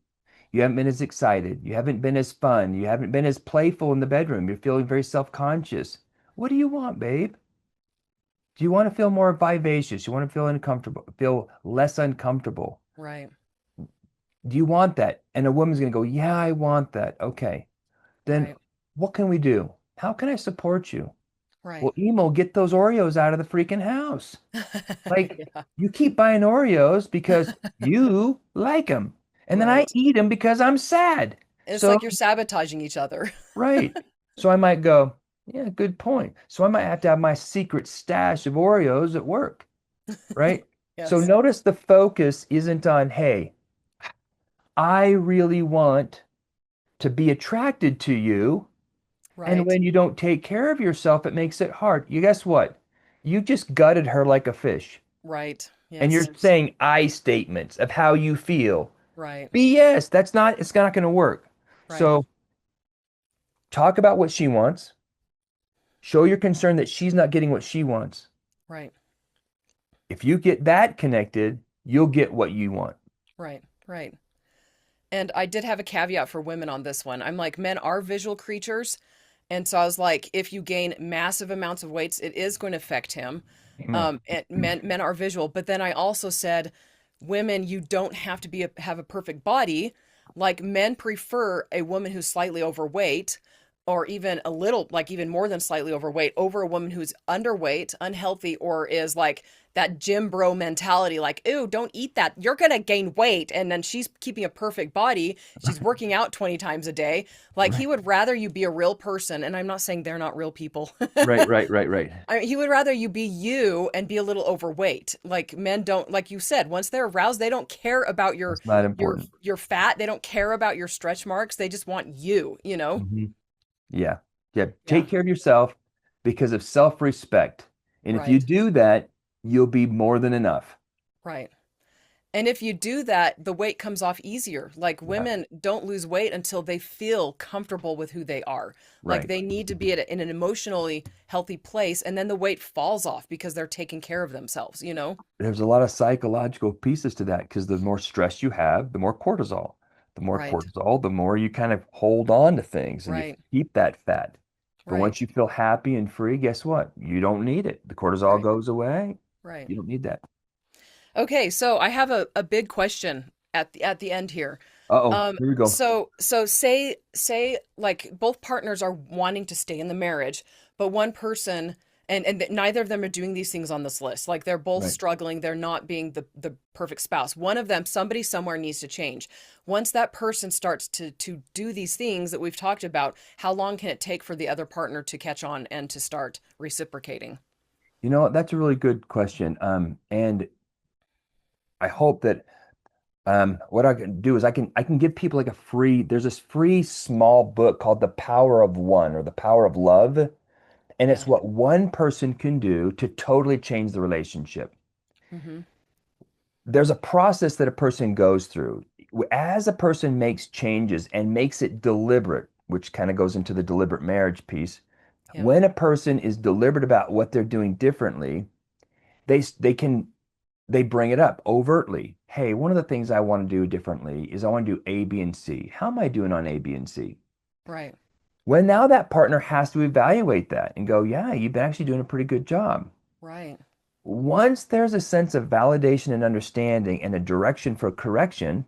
You haven't been as excited. You haven't been as fun. You haven't been as playful in the bedroom. You're feeling very self-conscious. What do you want, babe? Do you want to feel more vivacious? You want to feel uncomfortable, feel less uncomfortable? Right. Do you want that? And a woman's going to go, yeah, I want that. Okay. Then Right. what can we do? How can I support you? Right. Well, Emo, get those Oreos out of the freaking house. Like, Yeah. you keep buying Oreos because you like them. And then I Right. eat them because I'm sad. It's So, like you're sabotaging each other. right. So I might go, yeah, good point. So I might have to have my secret stash of Oreos at work, right? So Yes. notice the focus isn't on, hey, I really want to be attracted to you. And Right. when you don't take care of yourself, it makes it hard. You guess what? You just gutted her like a fish. Right. And you're Yes. saying I statements of how you feel. Right. BS. It's not going to work. Right. So talk about what she wants. Show your concern that she's not getting what she wants. Right. If you get that connected, you'll get what you want. Right. Right. And I did have a caveat for women on this one. I'm like, men are visual creatures. And so I was like, if you gain massive amounts of weights, it is going to affect him. Amen. And men are visual. But then I also said, women, you don't have to have a perfect body. Like men prefer a woman who's slightly overweight or even a little, like even more than slightly overweight over a woman who's underweight, unhealthy, or is like that gym bro mentality, like, ew, don't eat that. You're going to gain weight. And then she's keeping a perfect body. She's working out 20 times a day. Like he Right. would rather you be a real person. And I'm not saying they're not real people. Right, right, right, right. He would rather you be you and be a little overweight. Like men don't, like you said, once they're aroused, they don't care about That's not your important. your fat. They don't care about your stretch marks. They just want you, you know? Hmm. Yeah. Yeah. Yeah. Take care of yourself because of self-respect. And if you Right. do that, you'll be more than enough. Right. And if you do that, the weight comes off easier. Like Yeah. women don't lose weight until they feel comfortable with who they are. Like Right. they need to be in an emotionally healthy place, and then the weight falls off because they're taking care of themselves, you know? There's a lot of psychological pieces to that because the more stress you have, the more cortisol. The more Right. cortisol, the more you kind of hold on to things and you Right. keep that fat. But once Right. you feel happy and free, guess what? You don't need it. The cortisol Right. goes away. Right. You don't need that. Okay, so I have a big question at the end here. Uh-oh, here we go. So say like both partners are wanting to stay in the marriage, but one person and neither of them are doing these things on this list. Like they're both Right. struggling, they're not being the perfect spouse. One of them, somebody somewhere needs to change. Once that person starts to do these things that we've talked about, how long can it take for the other partner to catch on and to start reciprocating? You know what? That's a really good question. And I hope that what I can do is I can give people like a free, there's this free small book called The Power of One or The Power of Love. And it's Yeah. what one person can do to totally change the relationship. Mm-hmm. There's a process that a person goes through. As a person makes changes and makes it deliberate, which kind of goes into the deliberate marriage piece, Yeah. when a person is deliberate about what they're doing differently, they can they bring it up overtly. Hey, one of the things I want to do differently is I want to do A, B, and C. How am I doing on A, B, and C? Right. When now that partner has to evaluate that and go, yeah, you've been actually doing a pretty good job. Right. Once there's a sense of validation and understanding and a direction for correction,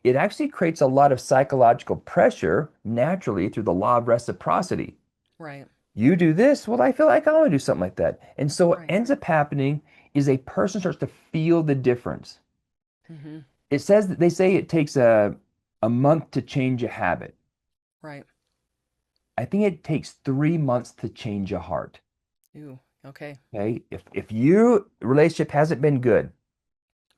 it actually creates a lot of psychological pressure naturally through the law of reciprocity. Right. You do this, well, I feel like I want to do something like that. And so what Right. ends up happening is a person starts to feel the difference. Mm-hmm. It says that they say it takes a month to change a habit. Right. I think it takes 3 months to change a heart. Ooh. Okay. Okay. If your relationship hasn't been good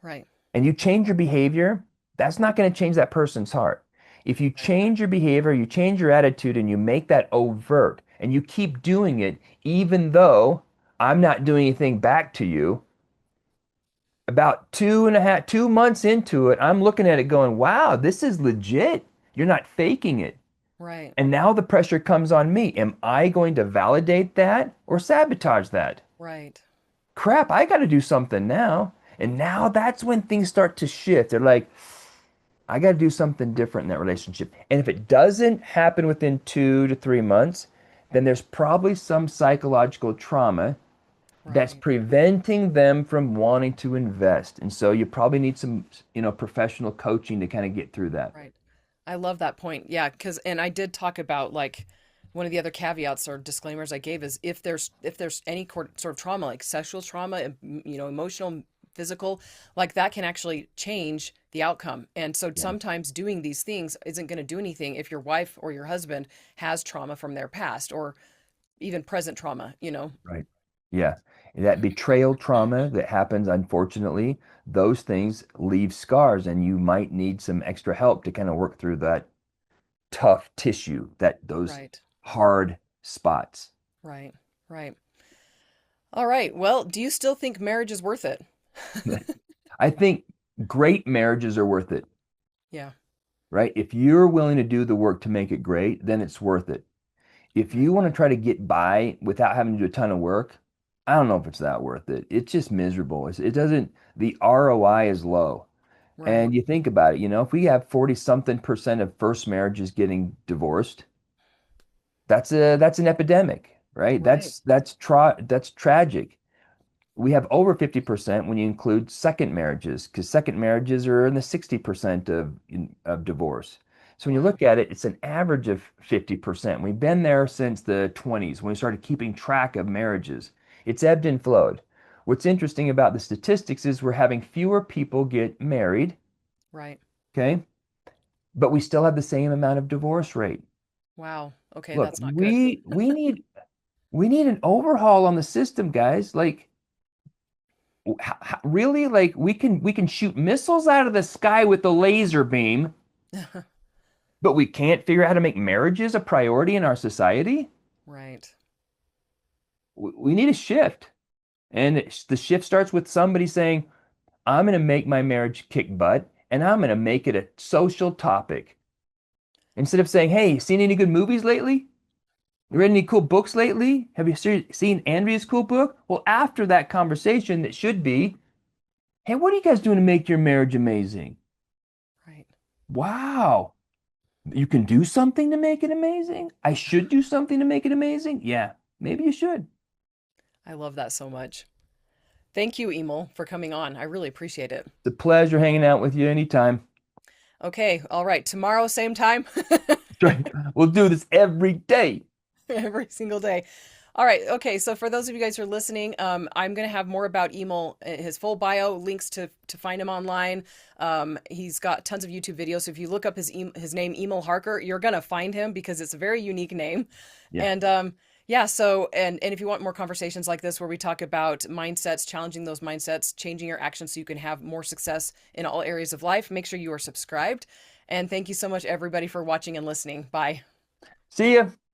Right. and you change your behavior, that's not going to change that person's heart. If you Right. change your behavior, you change your attitude, and you make that overt and you keep doing it, even though I'm not doing anything back to you, about 2.5, 2 months into it, I'm looking at it going, wow, this is legit. You're not faking it. Right. And now the pressure comes on me. Am I going to validate that or sabotage that? Right. Crap, I got to do something now. And now that's when things start to shift. They're like, I got to do something different in that relationship. And if it doesn't happen within 2 to 3 months, then there's probably some psychological trauma that's Right. preventing them from wanting to invest. And so you probably need some, professional coaching to kind of get through that. Right. I love that point. Yeah, because and I did talk about like one of the other caveats or disclaimers I gave is if there's any sort of trauma like sexual trauma, emotional, physical, like that can actually change the outcome. And so Yeah, sometimes doing these things isn't going to do anything if your wife or your husband has trauma from their past or even present trauma. right. Yeah. That betrayal trauma that happens, unfortunately, those things leave scars, and you might need some extra help to kind of work through that tough tissue, those Right. hard spots. Right. Right. All right. Well, do you still think marriage is worth it? I think great marriages are worth it, Yeah. right? If you're willing to do the work to make it great, then it's worth it. If Right. you want to try to get by without having to do a ton of work, I don't know if it's that worth it. It's just miserable. It doesn't, the ROI is low. Right. And you think about it, if we have 40 something percent of first marriages getting divorced, that's an epidemic, right? Right. That's tragic. We have over 50% when you include second marriages, because second marriages are in the 60% of divorce. So when you Wow. look at it, it's an average of 50%. We've been there since the 20s when we started keeping track of marriages. It's ebbed and flowed. What's interesting about the statistics is we're having fewer people get married, Right. okay? But we still have the same amount of divorce rate. Wow. Okay, Look, that's not good. we need an overhaul on the system, guys. Like, really, like we can shoot missiles out of the sky with the laser beam, but we can't figure out how to make marriages a priority in our society. Right. We need a shift, and the shift starts with somebody saying, I'm going to make my marriage kick butt, and I'm going to make it a social topic, instead of saying, hey, seen any good movies lately? You read any cool books lately? Have you seen Andrea's cool book? Well, after that conversation, that should be, hey, what are you guys doing to make your marriage amazing? Right. Wow. You can do something to make it amazing? I should do something to make it amazing? Yeah, maybe you should. I love that so much. Thank you, Emil, for coming on. I really appreciate it. It's a pleasure hanging out with you anytime. Okay, all right. Tomorrow, same time, Right. We'll do this every day. every single day. All right. Okay. So for those of you guys who are listening, I'm going to have more about Emil, his full bio, links to find him online. He's got tons of YouTube videos. So if you look up his name, Emil Harker, you're going to find him because it's a very unique name. Yeah. And yeah. So and if you want more conversations like this where we talk about mindsets, challenging those mindsets, changing your actions so you can have more success in all areas of life, make sure you are subscribed. And thank you so much, everybody, for watching and listening. Bye. See ya.